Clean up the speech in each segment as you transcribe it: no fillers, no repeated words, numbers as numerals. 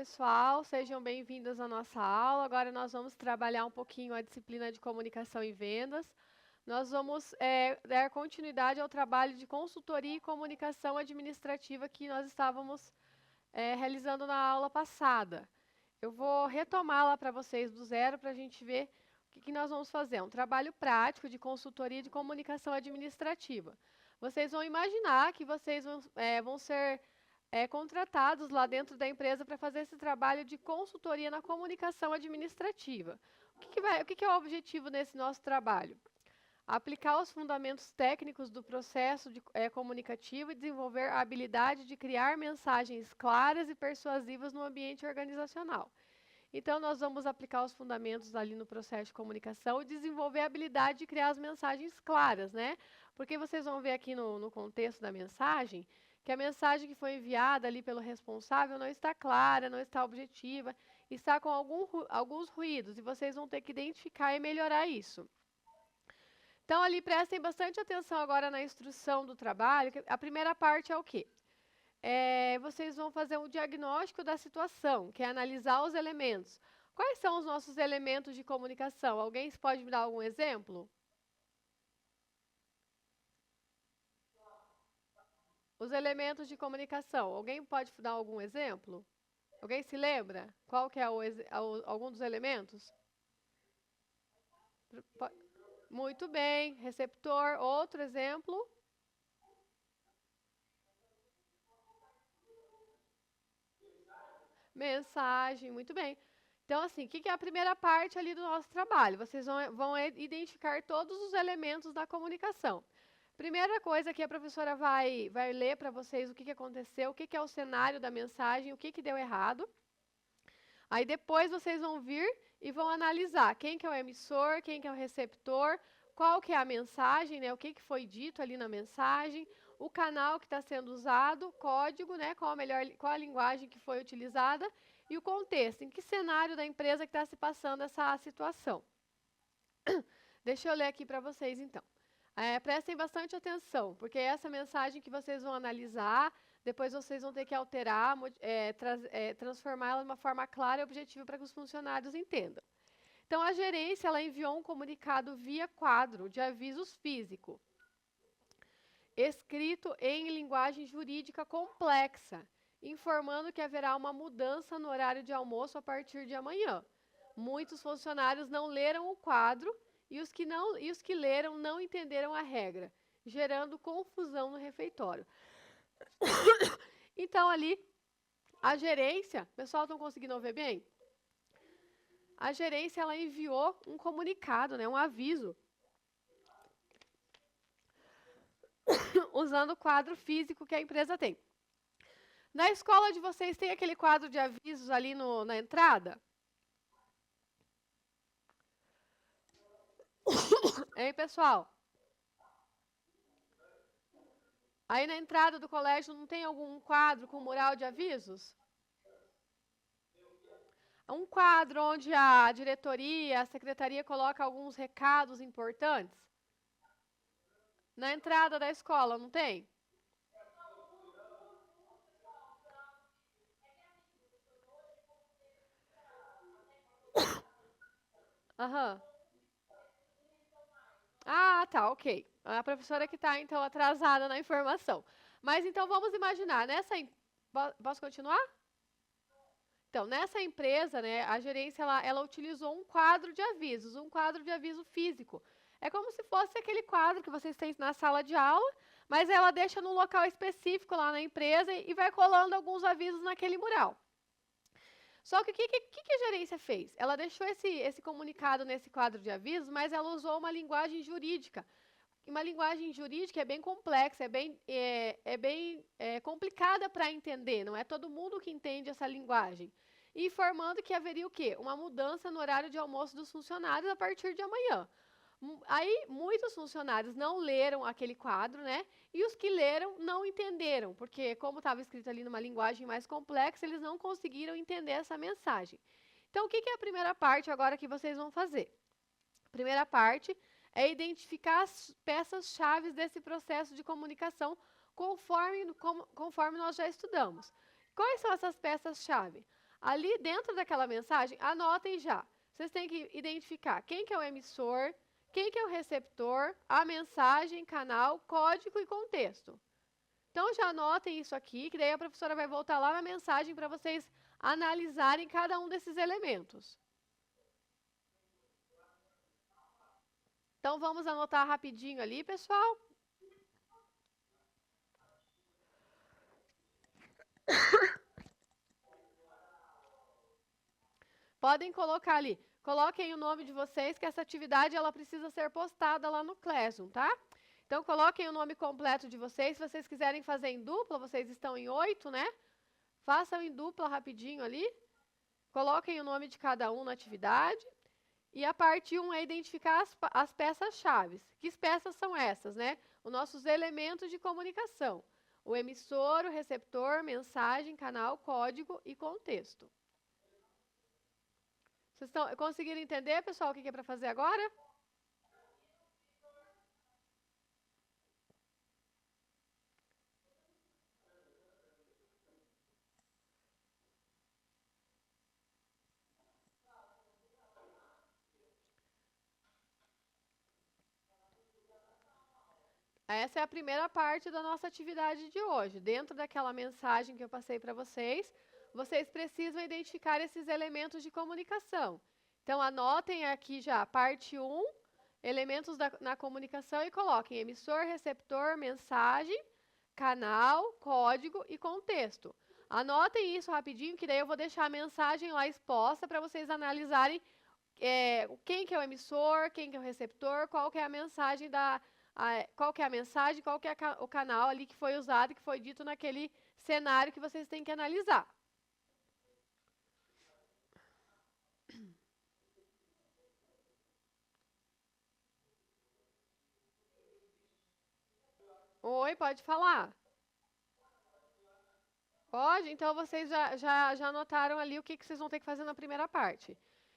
pessoal, sejam bem-vindos à nossa aula. Agora nós vamos trabalhar um pouquinho a disciplina de comunicação e vendas. Nós vamos dar continuidade ao trabalho de consultoria e comunicação administrativa que nós estávamos realizando na aula passada. Eu vou retomá-la para vocês do zero para a gente ver o que nós vamos fazer. Um trabalho prático de consultoria de comunicação administrativa. Vocês vão imaginar que vocês vão ser contratados lá dentro da empresa para fazer esse trabalho de consultoria na comunicação administrativa. O que é o objetivo nesse nosso trabalho? Aplicar os fundamentos técnicos do processo comunicativo e desenvolver a habilidade de criar mensagens claras e persuasivas no ambiente organizacional. Então, nós vamos aplicar os fundamentos ali no processo de comunicação e desenvolver a habilidade de criar as mensagens claras, né? Porque vocês vão ver aqui no contexto da mensagem que a mensagem que foi enviada ali pelo responsável não está clara, não está objetiva, está com alguns ruídos, e vocês vão ter que identificar e melhorar isso. Então, ali, prestem bastante atenção agora na instrução do trabalho. A primeira parte é o quê? Vocês vão fazer um diagnóstico da situação, que é analisar os elementos. Quais são os nossos elementos de comunicação? Alguém pode me dar algum exemplo? Os elementos de comunicação. Alguém pode dar algum exemplo? Alguém se lembra? Qual que é algum dos elementos? Muito bem. Receptor. Outro exemplo? Mensagem. Muito bem. Então, assim, o que é a primeira parte ali do nosso trabalho? Vocês vão identificar todos os elementos da comunicação. Primeira coisa que a professora vai ler para vocês o que aconteceu, o que é o cenário da mensagem, o que deu errado. Aí depois vocês vão vir e vão analisar quem que é o emissor, quem que é o receptor, qual que é a mensagem, né, o que foi dito ali na mensagem, o canal que está sendo usado, código, né, qual a linguagem que foi utilizada e o contexto, em que cenário da empresa que está se passando essa situação. Deixa eu ler aqui para vocês, então. Prestem bastante atenção, porque essa mensagem que vocês vão analisar, depois vocês vão ter que alterar, transformá-la de uma forma clara e objetiva para que os funcionários entendam. Então, a gerência ela enviou um comunicado via quadro de avisos físico, escrito em linguagem jurídica complexa, informando que haverá uma mudança no horário de almoço a partir de amanhã. Muitos funcionários não leram o quadro e os que leram não entenderam a regra, gerando confusão no refeitório. Então, ali, a gerência... Pessoal, estão conseguindo ouvir bem? A gerência ela enviou um comunicado, né, um aviso, usando o quadro físico que a empresa tem. Na escola de vocês tem aquele quadro de avisos ali na entrada? Hein, pessoal? Aí na entrada do colégio não tem algum quadro com mural de avisos? Um quadro onde a diretoria, a secretaria coloca alguns recados importantes? Na entrada da escola, não tem? Aham. Ah, tá, ok. A professora que está, então, atrasada na informação. Mas, então, vamos imaginar, Posso continuar? Então, nessa empresa, né, a gerência, ela utilizou um quadro de avisos, um quadro de aviso físico. É como se fosse aquele quadro que vocês têm na sala de aula, mas ela deixa num local específico lá na empresa e vai colando alguns avisos naquele mural. Só que o que a gerência fez? Ela deixou esse comunicado nesse quadro de avisos, mas ela usou uma linguagem jurídica. Uma linguagem jurídica é bem complexa, é bem complicada para entender, não é todo mundo que entende essa linguagem. Informando que haveria o quê? Uma mudança no horário de almoço dos funcionários a partir de amanhã. Aí, muitos funcionários não leram aquele quadro, né? E os que leram não entenderam, porque como estava escrito ali numa linguagem mais complexa, eles não conseguiram entender essa mensagem. Então, o que é a primeira parte agora que vocês vão fazer? A primeira parte é identificar as peças-chave desse processo de comunicação conforme nós já estudamos. Quais são essas peças-chave? Ali dentro daquela mensagem, anotem já. Vocês têm que identificar quem que é o emissor, quem que é o receptor, a mensagem, canal, código e contexto. Então já anotem isso aqui, que daí a professora vai voltar lá na mensagem para vocês analisarem cada um desses elementos. Então vamos anotar rapidinho ali, pessoal. Podem colocar ali. Coloquem o nome de vocês, que essa atividade ela precisa ser postada lá no Classroom, tá? Então coloquem o nome completo de vocês. Se vocês quiserem fazer em dupla, vocês estão em 8, né? Façam em dupla rapidinho ali. Coloquem o nome de cada um na atividade. E a parte 1 é identificar as peças-chave. Que peças são essas, né? Os nossos elementos de comunicação. O emissor, o receptor, mensagem, canal, código e contexto. Vocês conseguiram entender, pessoal, o que é para fazer agora? Essa é a primeira parte da nossa atividade de hoje. Dentro daquela mensagem que eu passei para vocês, vocês precisam identificar esses elementos de comunicação. Então, anotem aqui já, parte 1, elementos na comunicação e coloquem emissor, receptor, mensagem, canal, código e contexto. Anotem isso rapidinho, que daí eu vou deixar a mensagem lá exposta para vocês analisarem quem que é o emissor, quem que é o receptor, qual que é a mensagem qual que é o canal ali que foi usado, que foi dito naquele cenário que vocês têm que analisar. Oi, pode falar? Pode? Então vocês já anotaram ali o que vocês vão ter que fazer na primeira parte.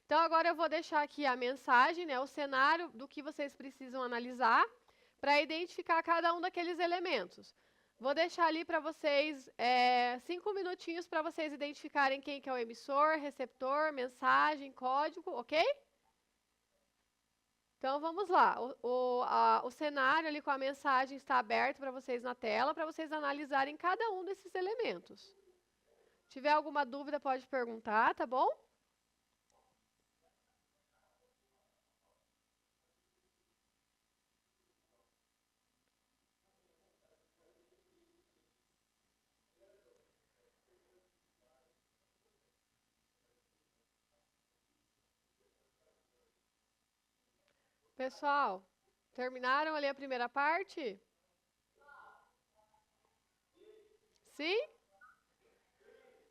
Então agora eu vou deixar aqui a mensagem, né, o cenário do que vocês precisam analisar para identificar cada um daqueles elementos. Vou deixar ali para vocês 5 minutinhos para vocês identificarem quem que é o emissor, receptor, mensagem, código, ok? Então vamos lá. O cenário ali com a mensagem está aberto para vocês na tela, para vocês analisarem cada um desses elementos. Se tiver alguma dúvida, pode perguntar, tá bom? Pessoal, terminaram ali a primeira parte? Sim?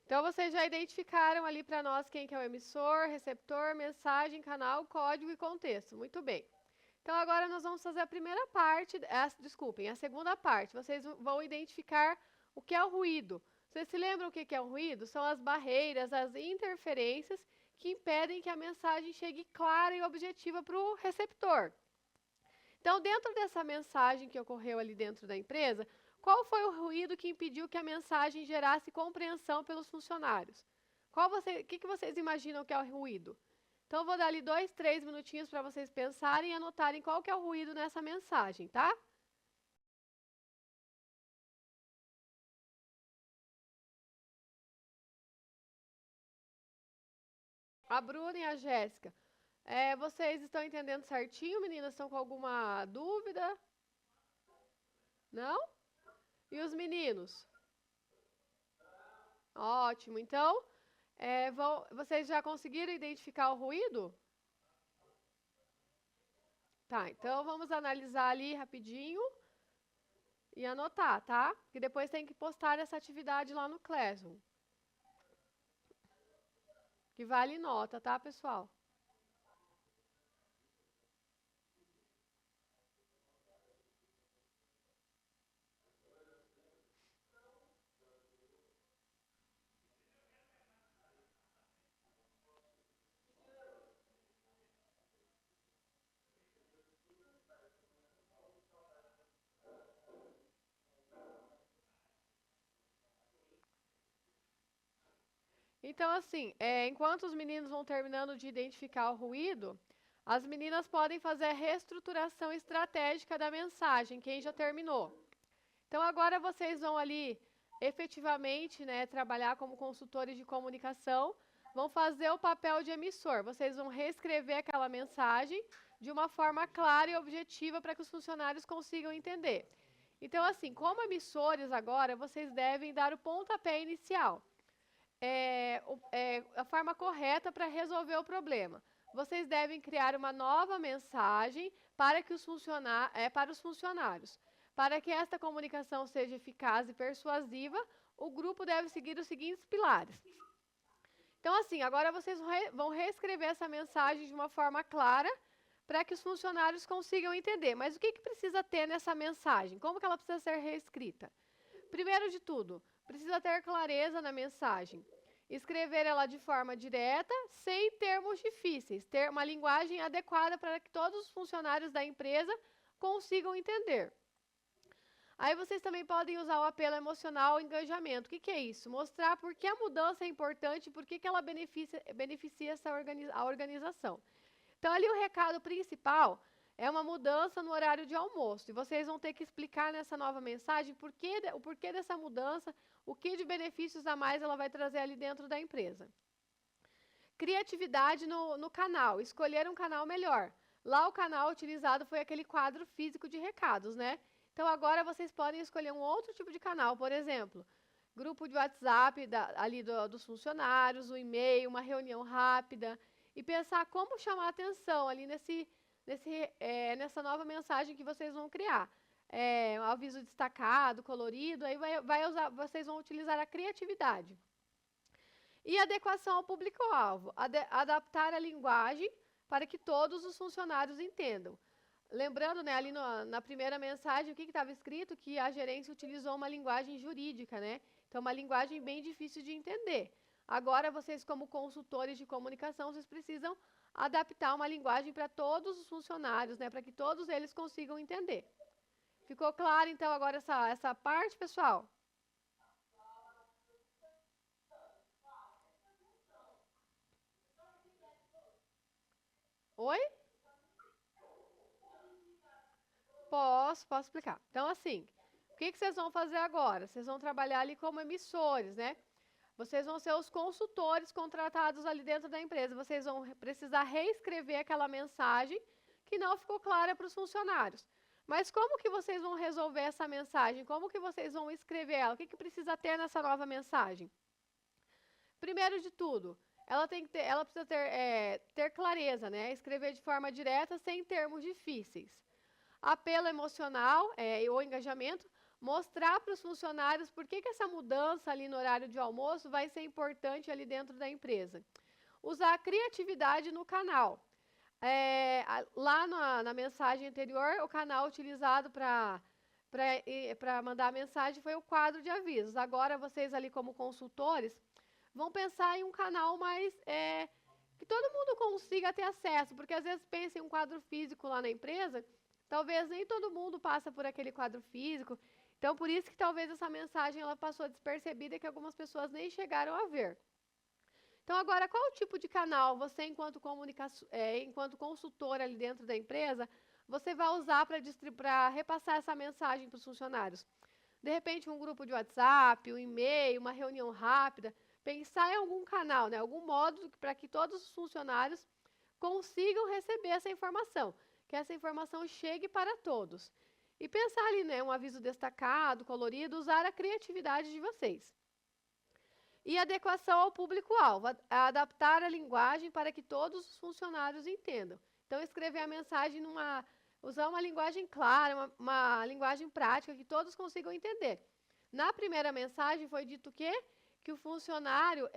Então vocês já identificaram ali para nós quem que é o emissor, receptor, mensagem, canal, código e contexto. Muito bem. Então agora nós vamos fazer a primeira parte, desculpem, a segunda parte. Vocês vão identificar o que é o ruído. Vocês se lembram o que é o ruído? São as barreiras, as interferências que impedem que a mensagem chegue clara e objetiva para o receptor. Então, dentro dessa mensagem que ocorreu ali dentro da empresa, qual foi o ruído que impediu que a mensagem gerasse compreensão pelos funcionários? O que vocês imaginam que é o ruído? Então, eu vou dar ali 2, 3 minutinhos para vocês pensarem e anotarem qual que é o ruído nessa mensagem, tá? A Bruna e a Jéssica. Vocês estão entendendo certinho, meninas? Estão com alguma dúvida? Não? E os meninos? Ótimo. Então, vocês já conseguiram identificar o ruído? Tá, então vamos analisar ali rapidinho e anotar, tá? Que depois tem que postar essa atividade lá no Classroom. Que vale nota, tá, pessoal? Então, assim, enquanto os meninos vão terminando de identificar o ruído, as meninas podem fazer a reestruturação estratégica da mensagem, quem já terminou. Então, agora vocês vão ali, efetivamente, né, trabalhar como consultores de comunicação, vão fazer o papel de emissor. Vocês vão reescrever aquela mensagem de uma forma clara e objetiva para que os funcionários consigam entender. Então, assim, como emissores agora, vocês devem dar o pontapé inicial. A forma correta para resolver o problema. Vocês devem criar uma nova mensagem para os funcionários. Para que esta comunicação seja eficaz e persuasiva, o grupo deve seguir os seguintes pilares. Então, assim, agora vocês vão reescrever essa mensagem de uma forma clara para que os funcionários consigam entender. Mas o que precisa ter nessa mensagem? Como que ela precisa ser reescrita? Primeiro de tudo, precisa ter clareza na mensagem. Escrever ela de forma direta, sem termos difíceis. Ter uma linguagem adequada para que todos os funcionários da empresa consigam entender. Aí vocês também podem usar o apelo emocional e engajamento. O que é isso? Mostrar por que a mudança é importante e por que ela beneficia a organização. Então, ali o recado principal é uma mudança no horário de almoço. E vocês vão ter que explicar nessa nova mensagem o porquê dessa mudança, o que de benefícios a mais ela vai trazer ali dentro da empresa. Criatividade no canal. Escolher um canal melhor. Lá o canal utilizado foi aquele quadro físico de recados, né? Então, agora vocês podem escolher um outro tipo de canal, por exemplo, grupo de WhatsApp dos funcionários, um e-mail, uma reunião rápida, e pensar como chamar a atenção ali nessa nova mensagem que vocês vão criar. Um aviso destacado, colorido, aí vocês vão utilizar a criatividade. E adequação ao público-alvo, adaptar a linguagem para que todos os funcionários entendam. Lembrando, né, ali na primeira mensagem, o que estava escrito? Que a gerência utilizou uma linguagem jurídica, né? Então, uma linguagem bem difícil de entender. Agora, vocês, como consultores de comunicação, vocês precisam adaptar uma linguagem para todos os funcionários, né? Para que todos eles consigam entender. Ficou claro, então, agora essa parte, pessoal? Oi? Posso explicar. Então, assim, o que vocês vão fazer agora? Vocês vão trabalhar ali como emissores, né? Vocês vão ser os consultores contratados ali dentro da empresa. Vocês vão precisar reescrever aquela mensagem que não ficou clara para os funcionários. Mas como que vocês vão resolver essa mensagem? Como que vocês vão escrever ela? O que precisa ter nessa nova mensagem? Primeiro de tudo, ela precisa ter clareza, né? Escrever de forma direta, sem termos difíceis. Apelo emocional ou engajamento, mostrar para os funcionários por que essa mudança ali no horário de almoço vai ser importante ali dentro da empresa. Usar a criatividade no canal. Lá na mensagem anterior, o canal utilizado para mandar a mensagem foi o quadro de avisos. Agora, vocês ali como consultores, vão pensar em um canal mais que todo mundo consiga ter acesso, porque às vezes pensa em um quadro físico lá na empresa, talvez nem todo mundo passa por aquele quadro físico. Então, por isso que talvez essa mensagem ela passou despercebida e que algumas pessoas nem chegaram a ver. Então, agora, qual o tipo de canal você, enquanto consultor ali dentro da empresa, você vai usar para repassar essa mensagem para os funcionários? De repente, um grupo de WhatsApp, um e-mail, uma reunião rápida. Pensar em algum canal, né, algum modo para que todos os funcionários consigam receber essa informação, que essa informação chegue para todos. E pensar ali, né, um aviso destacado, colorido, usar a criatividade de vocês. E adequação ao público-alvo, adaptar a linguagem para que todos os funcionários entendam. Então, escrever a mensagem usar uma linguagem clara, uma linguagem prática que todos consigam entender. Na primeira mensagem foi dito o quê? Que o funcionário,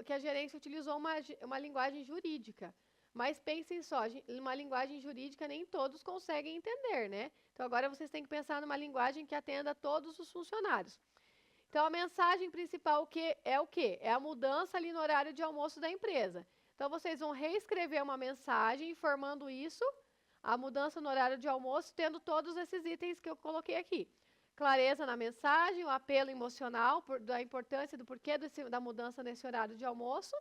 que a gerência utilizou uma linguagem jurídica. Mas pensem só, uma linguagem jurídica nem todos conseguem entender, né? Então, agora vocês têm que pensar numa linguagem que atenda a todos os funcionários. Então, a mensagem principal o quê? É a mudança ali no horário de almoço da empresa. Então, vocês vão reescrever uma mensagem informando isso, a mudança no horário de almoço, tendo todos esses itens que eu coloquei aqui. clareza na mensagem, o apelo emocional da importância do porquê da mudança nesse horário de almoço,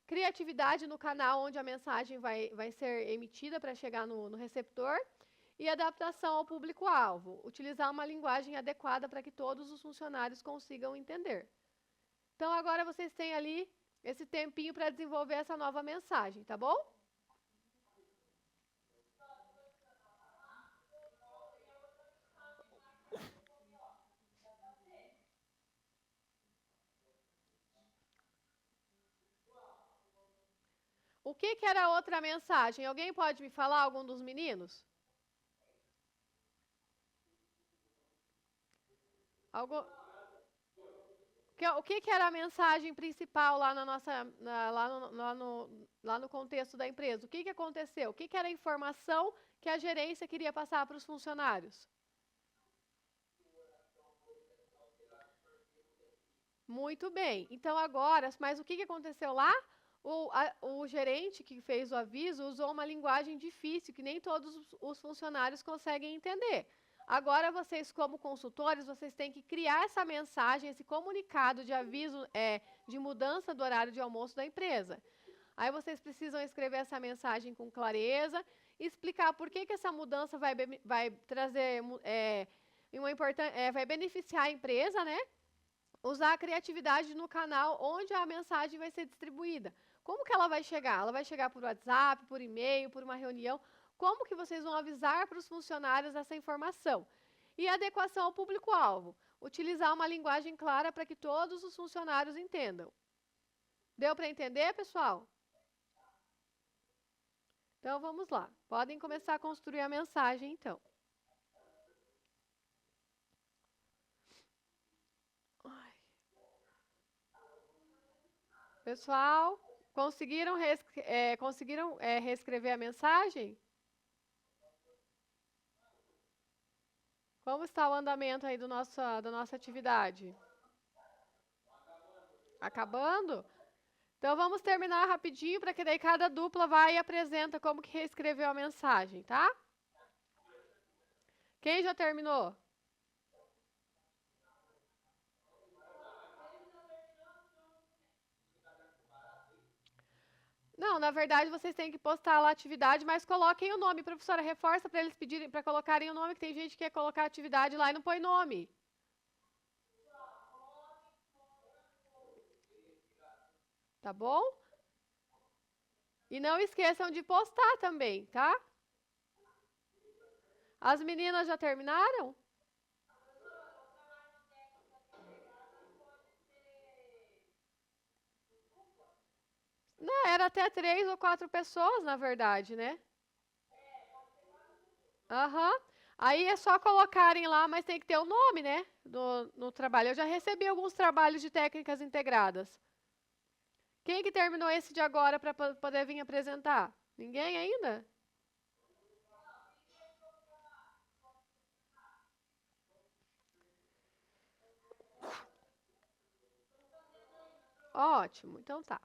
criatividade no canal onde a mensagem vai ser emitida para chegar no receptor, e adaptação ao público-alvo, utilizar uma linguagem adequada para que todos os funcionários consigam entender. Então, agora vocês têm ali esse tempinho para desenvolver essa nova mensagem, tá bom? O que era a outra mensagem? Alguém pode me falar, algum dos meninos? Algo... O que era a mensagem principal lá na nossa, lá no contexto da empresa? O que aconteceu? O que era a informação que a gerência queria passar para os funcionários? Muito bem. Então agora, mas o que aconteceu lá? O gerente que fez o aviso usou uma linguagem difícil que nem todos os funcionários conseguem entender. Agora vocês, como consultores, vocês têm que criar essa mensagem, esse comunicado de aviso de mudança do horário de almoço da empresa. Aí vocês precisam escrever essa mensagem com clareza, explicar por que essa mudança vai trazer vai beneficiar a empresa, né? Usar a criatividade no canal onde a mensagem vai ser distribuída. Como que ela vai chegar? Ela vai chegar por WhatsApp, por e-mail, por uma reunião? Como que vocês vão avisar para os funcionários essa informação? E adequação ao público-alvo. Utilizar uma linguagem clara para que todos os funcionários entendam. Deu para entender, pessoal? Então, vamos lá. Podem começar a construir a mensagem, então. Pessoal, conseguiram reescrever a mensagem? Como está o andamento aí da nossa atividade? Acabando? Então vamos terminar rapidinho para que daí cada dupla vai e apresenta como que reescreveu a mensagem, tá? Quem já terminou? Não, na verdade vocês têm que postar lá a atividade, mas coloquem o nome, professora, reforça para eles pedirem para colocarem o nome, que tem gente que quer colocar a atividade lá e não põe nome. Tá bom? E não esqueçam de postar também, tá? As meninas já terminaram? Não, era até 3 ou 4 pessoas, na verdade, né? Aham. Aí é só colocarem lá, mas tem que ter o nome, né? No trabalho. Eu já recebi alguns trabalhos de técnicas integradas. Quem que terminou esse de agora para poder vir apresentar? Ninguém ainda? Ótimo, então tá.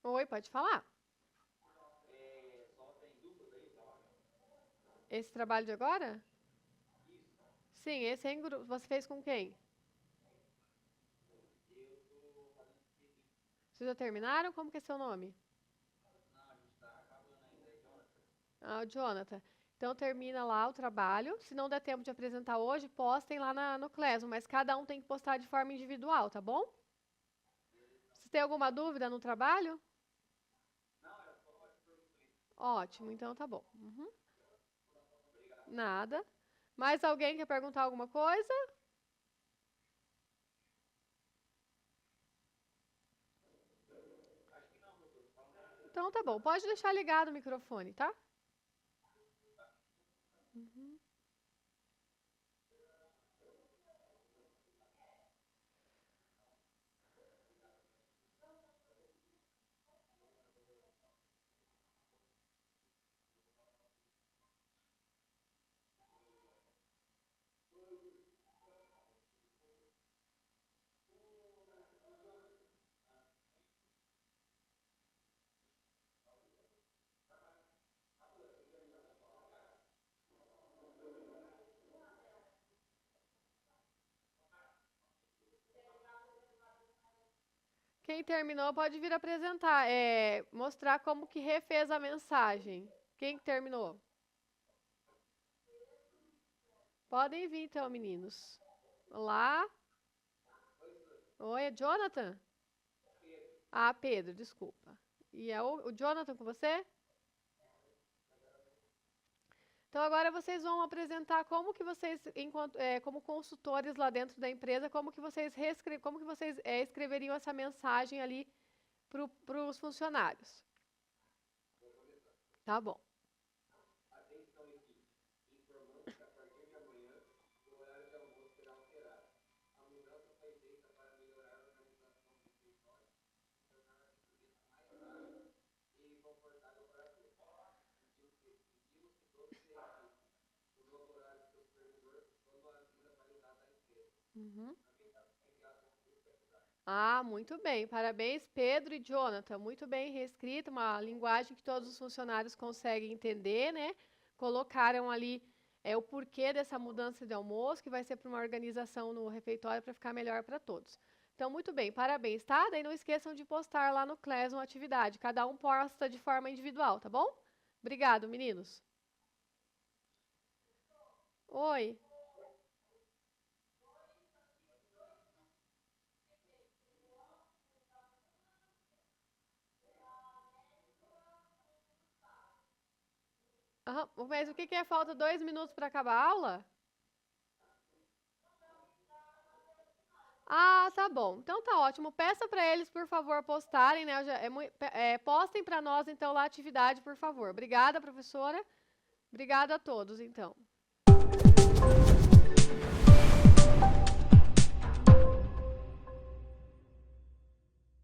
Oi, pode falar. Esse trabalho de agora? Sim, esse é em grupo. Você fez com quem? Vocês já terminaram? Como que é seu nome? Ah, o Jonathan. Então termina lá o trabalho. Se não der tempo de apresentar hoje, postem lá no Classroom, mas cada um tem que postar de forma individual, tá bom? Se tem alguma dúvida no trabalho? Ótimo, então tá bom. Nada. Mais alguém quer perguntar alguma coisa? Então tá bom. Pode deixar ligado o microfone, tá? Uhum. Quem terminou pode vir apresentar, mostrar como que refez a mensagem. Quem que terminou? Podem vir então, meninos. Olá. Oi, é Jonathan? Ah, Pedro, desculpa. E é o Jonathan com você? Então agora vocês vão apresentar como que vocês, como consultores lá dentro da empresa, como que vocês escreveriam essa mensagem ali para os funcionários. Tá bom. Uhum. Ah, muito bem. Parabéns, Pedro e Jonathan. Muito bem reescrito, uma linguagem que todos os funcionários conseguem entender, né? Colocaram ali o porquê dessa mudança de almoço, que vai ser para uma organização no refeitório para ficar melhor para todos. Então, muito bem, parabéns, tá? Daí não esqueçam de postar lá no Class uma atividade. Cada um posta de forma individual, tá bom? Obrigado, meninos. Oi. Aham, mas o que que é? Falta 2 minutos para acabar a aula? Ah, tá bom. Então tá ótimo. Peça para eles, por favor, postarem, né? Postem para nós, então, lá a atividade, por favor. Obrigada, professora. Obrigada a todos, então.